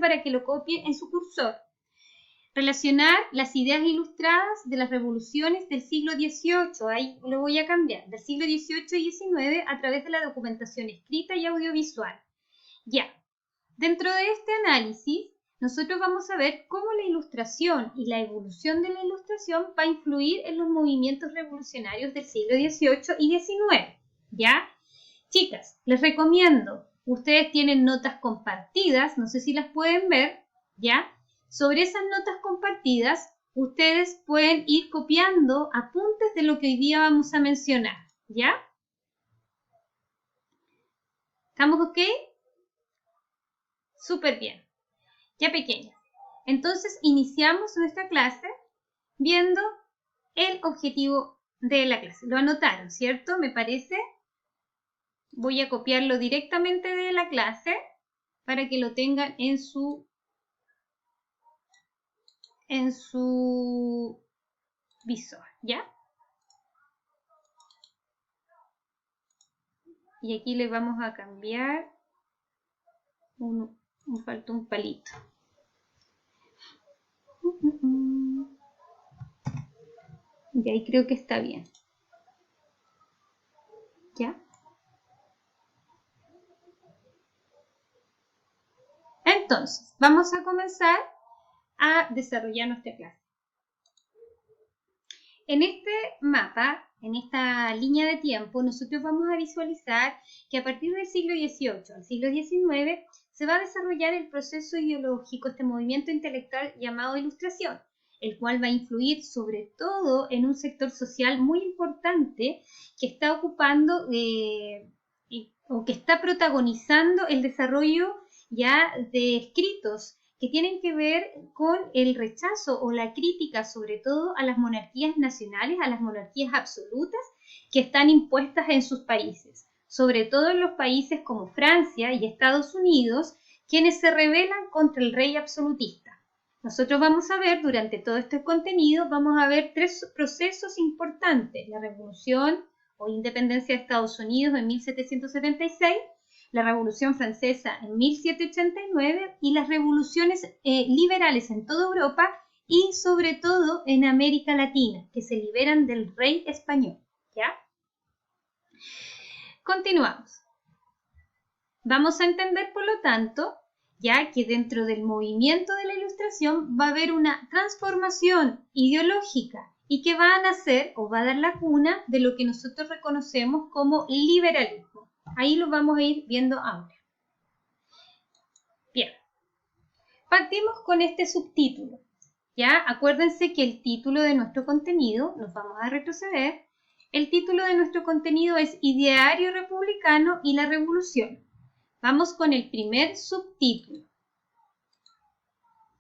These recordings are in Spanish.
para que lo copie en su cursor. Relacionar las ideas ilustradas de las revoluciones del siglo XVIII, ahí lo voy a cambiar, del siglo XVIII y XIX a través de la documentación escrita y audiovisual. Ya, dentro de este análisis, nosotros vamos a ver cómo la ilustración y la evolución de la ilustración va a influir en los movimientos revolucionarios del siglo XVIII y XIX. ¿Ya? Chicas, les recomiendo, ustedes tienen notas compartidas, no sé si las pueden ver, ¿ya? Sobre esas notas compartidas, ustedes pueden ir copiando apuntes de lo que hoy día vamos a mencionar, ¿ya? ¿Estamos ok? Súper bien. Ya pequeñas. Entonces, iniciamos nuestra clase viendo el objetivo de la clase. Lo anotaron, ¿cierto? Me parece. Voy a copiarlo directamente de la clase para que lo tengan en su visor, ¿ya? Y aquí le vamos a cambiar me falta un palito. Y ahí creo que está bien. ¿Ya? Entonces, vamos a comenzar a desarrollar nuestra clase. En este mapa, en esta línea de tiempo, nosotros vamos a visualizar que a partir del siglo XVIII al siglo XIX se va a desarrollar el proceso ideológico, este movimiento intelectual llamado Ilustración, el cual va a influir sobre todo en un sector social muy importante que está ocupando o que está protagonizando el desarrollo ya de escritos que tienen que ver con el rechazo o la crítica sobre todo a las monarquías nacionales, a las monarquías absolutas que están impuestas en sus países, sobre todo en los países como Francia y Estados Unidos, quienes se rebelan contra el rey absolutista. Nosotros vamos a ver durante todo este contenido, vamos a ver tres procesos importantes: la revolución o independencia de Estados Unidos en 1776, la Revolución Francesa en 1789 y las revoluciones liberales en toda Europa y sobre todo en América Latina, que se liberan del rey español. ¿Ya? Continuamos. Vamos a entender, por lo tanto, ya que dentro del movimiento de la Ilustración va a haber una transformación ideológica y que va a nacer o va a dar la cuna de lo que nosotros reconocemos como liberalismo. Ahí lo vamos a ir viendo ahora. Bien, partimos con este subtítulo. Ya, acuérdense que el título de nuestro contenido, nos vamos a retroceder, el título de nuestro contenido es Ideario Republicano y la Revolución. Vamos con el primer subtítulo.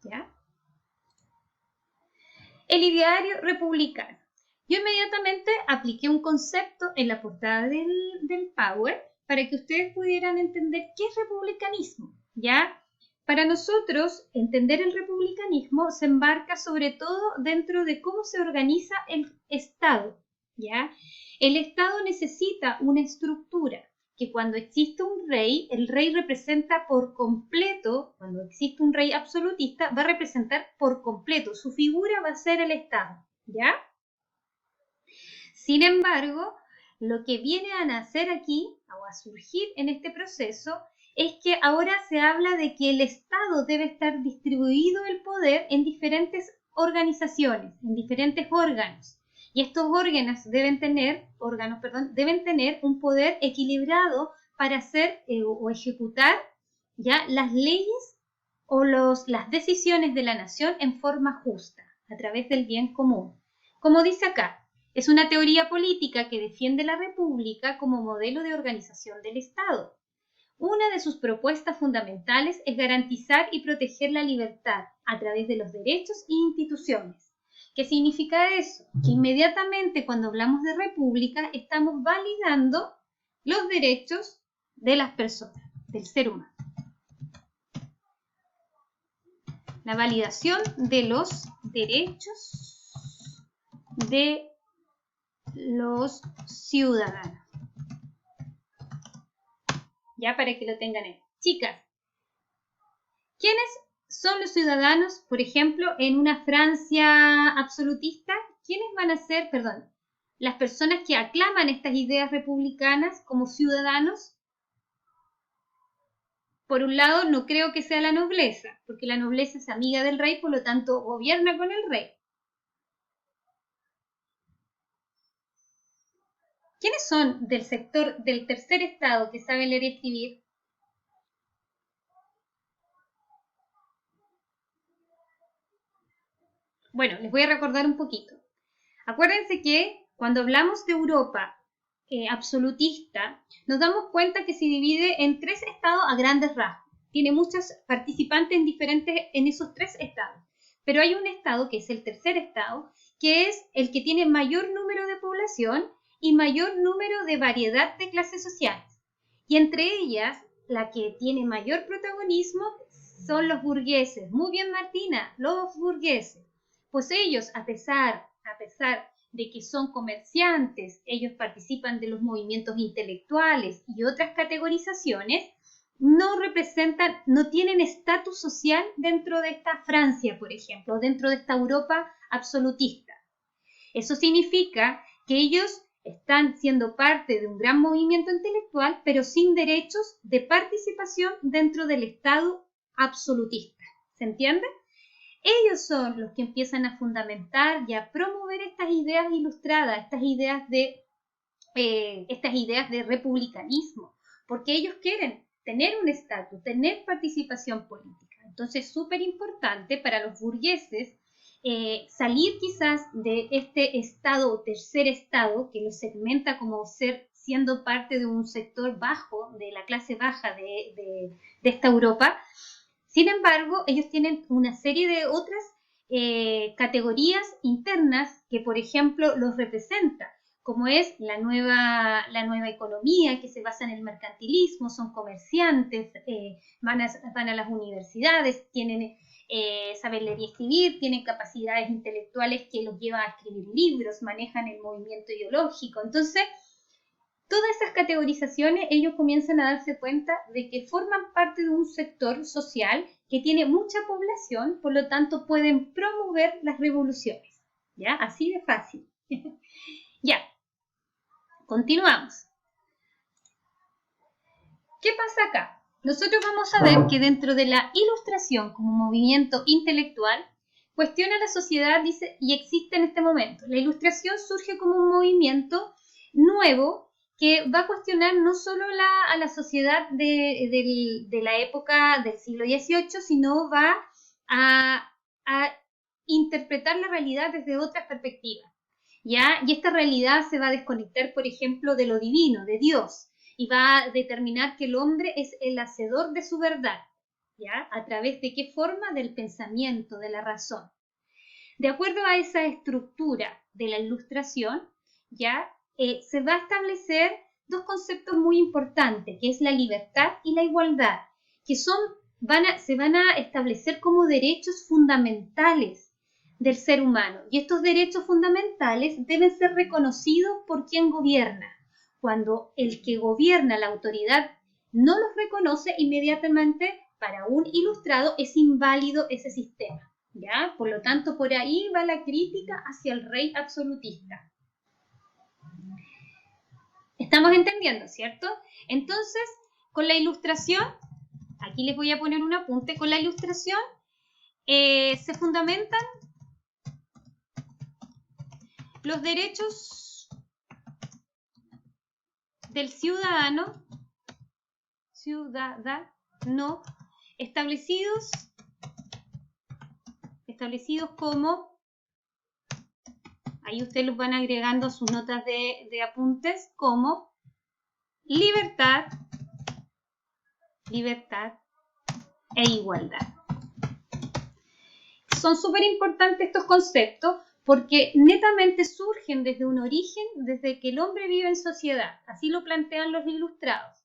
¿Ya? El ideario republicano. Yo inmediatamente apliqué un concepto en la portada del Power para que ustedes pudieran entender qué es republicanismo, ¿ya? Para nosotros, entender el republicanismo se embarca sobre todo dentro de cómo se organiza el Estado, ¿ya? El Estado necesita una estructura que cuando existe un rey, el rey representa por completo, cuando existe un rey absolutista, va a representar por completo, su figura va a ser el Estado, ¿ya? Sin embargo, lo que viene a nacer aquí, o a surgir en este proceso, es que ahora se habla de que el Estado debe estar distribuido el poder en diferentes organizaciones, en diferentes órganos. Y estos órganos deben tener un poder equilibrado para hacer o ejecutar ya las leyes o las decisiones de la nación en forma justa, a través del bien común. Como dice acá, es una teoría política que defiende la República como modelo de organización del Estado. Una de sus propuestas fundamentales es garantizar y proteger la libertad a través de los derechos e instituciones. ¿Qué significa eso? Que inmediatamente cuando hablamos de república estamos validando los derechos de las personas, del ser humano. La validación de los derechos de los ciudadanos. Ya para que lo tengan ahí. Chicas, ¿quiénes son los ciudadanos, por ejemplo, en una Francia absolutista, ¿quiénes van a ser, perdón, las personas que aclaman estas ideas republicanas como ciudadanos? Por un lado, no creo que sea la nobleza, porque la nobleza es amiga del rey, por lo tanto, gobierna con el rey. ¿Quiénes son del sector del tercer estado que saben leer y escribir? Bueno, les voy a recordar un poquito. Acuérdense que cuando hablamos de Europa absolutista, nos damos cuenta que se divide en tres estados a grandes rasgos. Tiene muchos participantes en diferentes en esos tres estados. Pero hay un estado, que es el tercer estado, que es el que tiene mayor número de población y mayor número de variedad de clases sociales. Y entre ellas, la que tiene mayor protagonismo son los burgueses. Muy bien, Martina, los burgueses. Pues ellos, a pesar de que son comerciantes, ellos participan de los movimientos intelectuales y otras categorizaciones, no representan, no tienen estatus social dentro de esta Francia, por ejemplo, dentro de esta Europa absolutista. Eso significa que ellos están siendo parte de un gran movimiento intelectual, pero sin derechos de participación dentro del Estado absolutista. ¿Se entiende? Ellos son los que empiezan a fundamentar y a promover estas ideas ilustradas, estas ideas de republicanismo, porque ellos quieren tener un estatus, tener participación política. Entonces es súper importante para los burgueses salir quizás de este estado o tercer estado que los segmenta como siendo parte de un sector bajo, de la clase baja de esta Europa. Sin embargo, ellos tienen una serie de otras categorías internas que, por ejemplo, los representan, como es la nueva economía que se basa en el mercantilismo, son comerciantes, van a las universidades, saben leer y escribir, tienen capacidades intelectuales que los llevan a escribir libros, manejan el movimiento ideológico. Entonces, todas esas categorizaciones, ellos comienzan a darse cuenta de que forman parte de un sector social que tiene mucha población, por lo tanto pueden promover las revoluciones. ¿Ya? Así de fácil. Ya. Continuamos. ¿Qué pasa acá? Nosotros vamos a ver que dentro de la Ilustración como movimiento intelectual, cuestiona la sociedad, dice, y existe en este momento. La Ilustración surge como un movimiento nuevo que va a cuestionar no solo a la sociedad de la época del siglo XVIII, sino va a interpretar la realidad desde otras perspectivas, ¿ya? Y esta realidad se va a desconectar, por ejemplo, de lo divino, de Dios, y va a determinar que el hombre es el hacedor de su verdad, ¿ya? ¿A través de qué forma? Del pensamiento, de la razón. De acuerdo a esa estructura de la Ilustración, ¿ya? Se va a establecer dos conceptos muy importantes, que es la libertad y la igualdad, que se van a establecer como derechos fundamentales del ser humano. Y estos derechos fundamentales deben ser reconocidos por quien gobierna. Cuando el que gobierna, la autoridad, no los reconoce, inmediatamente para un ilustrado es inválido ese sistema. ¿Ya? Por lo tanto, por ahí va la crítica hacia el rey absolutista. ¿Estamos entendiendo, cierto? Entonces, con la Ilustración, aquí les voy a poner un apunte, con la Ilustración se fundamentan los derechos del ciudadano establecidos como, ahí ustedes los van agregando a sus notas de apuntes, como libertad e igualdad. Son súper importantes estos conceptos porque netamente surgen desde un origen, desde que el hombre vive en sociedad. Así lo plantean los ilustrados.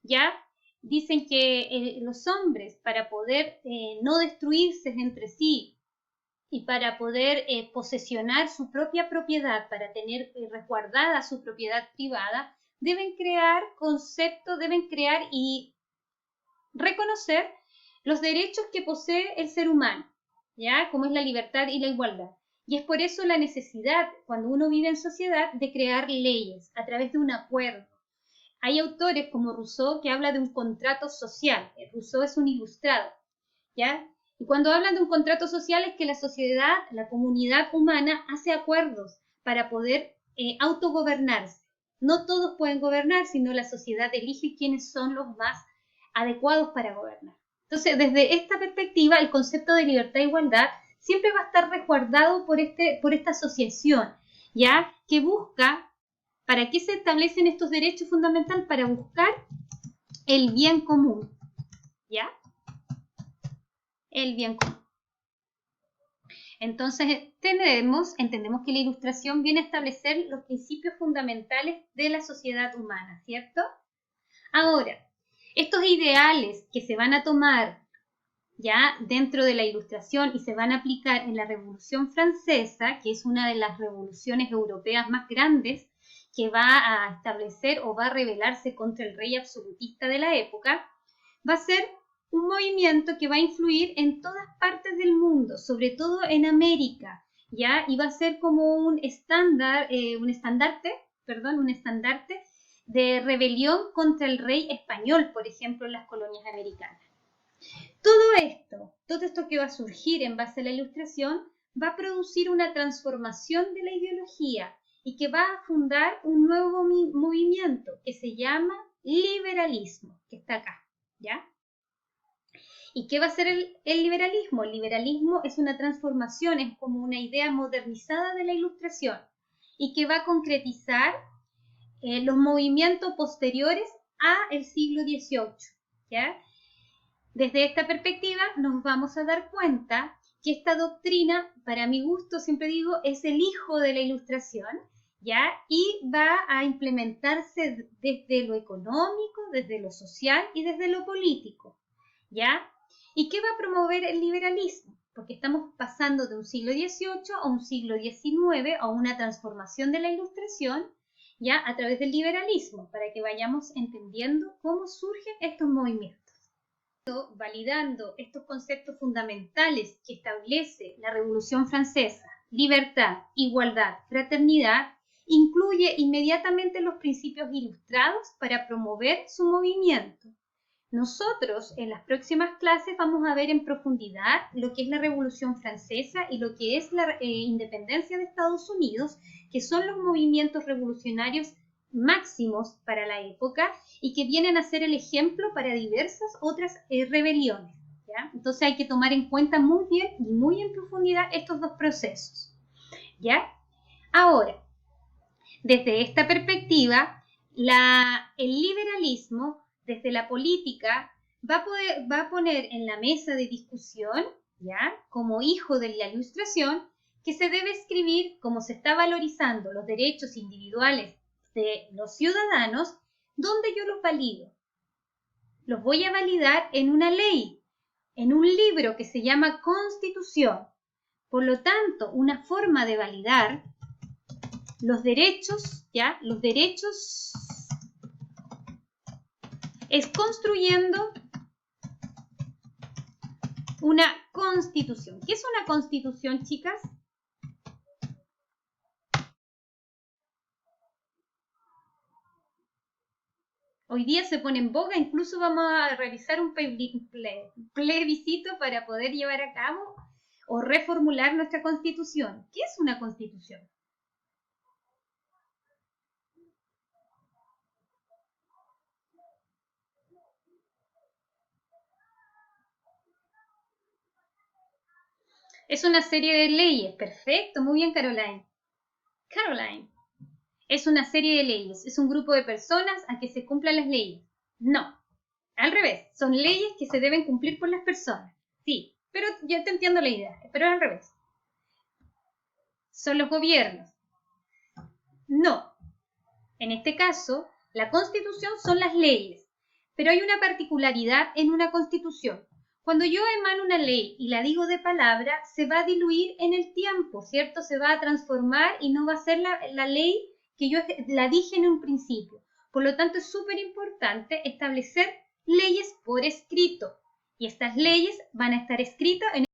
¿Ya? Dicen que los hombres, para poder no destruirse entre sí y para poder posesionar su propia propiedad, para tener resguardada su propiedad privada, deben crear conceptos, deben crear y reconocer los derechos que posee el ser humano, ¿ya? Como es la libertad y la igualdad. Y es por eso la necesidad, cuando uno vive en sociedad, de crear leyes a través de un acuerdo. Hay autores como Rousseau que habla de un contrato social. Rousseau es un ilustrado, ¿ya? Y cuando hablan de un contrato social es que la sociedad, la comunidad humana hace acuerdos para poder autogobernarse. No todos pueden gobernar, sino la sociedad elige quiénes son los más adecuados para gobernar. Entonces, desde esta perspectiva, el concepto de libertad e igualdad siempre va a estar resguardado por esta asociación, ¿ya? Que busca, ¿para qué se establecen estos derechos fundamentales? Para buscar el bien común, ¿ya? El bien común. Entonces, entendemos que la Ilustración viene a establecer los principios fundamentales de la sociedad humana, ¿cierto? Ahora, estos ideales que se van a tomar ya dentro de la Ilustración y se van a aplicar en la Revolución Francesa, que es una de las revoluciones europeas más grandes, que va a establecer o va a rebelarse contra el rey absolutista de la época, va a ser un movimiento que va a influir en todas partes del mundo, sobre todo en América, ¿ya? Y va a ser como un estandarte de rebelión contra el rey español, por ejemplo, en las colonias americanas. Todo esto que va a surgir en base a la Ilustración, va a producir una transformación de la ideología y que va a fundar un nuevo movimiento que se llama liberalismo, que está acá, ¿ya? ¿Y qué va a ser el liberalismo? El liberalismo es una transformación, es como una idea modernizada de la Ilustración y que va a concretizar los movimientos posteriores al siglo XVIII, ¿ya? Desde esta perspectiva nos vamos a dar cuenta que esta doctrina, para mi gusto, siempre digo, es el hijo de la Ilustración, ¿ya? Y va a implementarse desde lo económico, desde lo social y desde lo político, ¿ya? ¿Y qué va a promover el liberalismo? Porque estamos pasando de un siglo XVIII a un siglo XIX, a una transformación de la Ilustración, ¿ya? A través del liberalismo, para que vayamos entendiendo cómo surgen estos movimientos. Validando estos conceptos fundamentales que establece la Revolución Francesa, libertad, igualdad, fraternidad, incluye inmediatamente los principios ilustrados para promover su movimiento. Nosotros en las próximas clases vamos a ver en profundidad lo que es la Revolución Francesa y lo que es la independencia de Estados Unidos, que son los movimientos revolucionarios máximos para la época y que vienen a ser el ejemplo para diversas otras rebeliones, ¿ya? Entonces hay que tomar en cuenta muy bien y muy en profundidad estos dos procesos, ¿ya? Ahora, desde esta perspectiva, el liberalismo desde la política va a poner en la mesa de discusión, ¿ya? Como hijo de la Ilustración, que se debe escribir cómo se está valorizando los derechos individuales de los ciudadanos, donde yo los valido. Los voy a validar en una ley, en un libro que se llama Constitución. Por lo tanto, una forma de validar los derechos, ¿ya? Los derechos es construyendo una constitución. ¿Qué es una constitución, chicas? Hoy día se pone en boga, incluso vamos a realizar un plebiscito para poder llevar a cabo o reformular nuestra constitución. ¿Qué es una constitución? Es una serie de leyes. Perfecto, muy bien, Caroline. Es una serie de leyes, es un grupo de personas a que se cumplan las leyes. No, al revés, son leyes que se deben cumplir por las personas. Sí, pero yo te entiendo la idea, pero al revés. Son los gobiernos. No, en este caso, la Constitución son las leyes, pero hay una particularidad en una Constitución. Cuando yo emano una ley y la digo de palabra, se va a diluir en el tiempo, ¿cierto? Se va a transformar y no va a ser la ley que yo la dije en un principio. Por lo tanto, es súper importante establecer leyes por escrito. Y estas leyes van a estar escritas en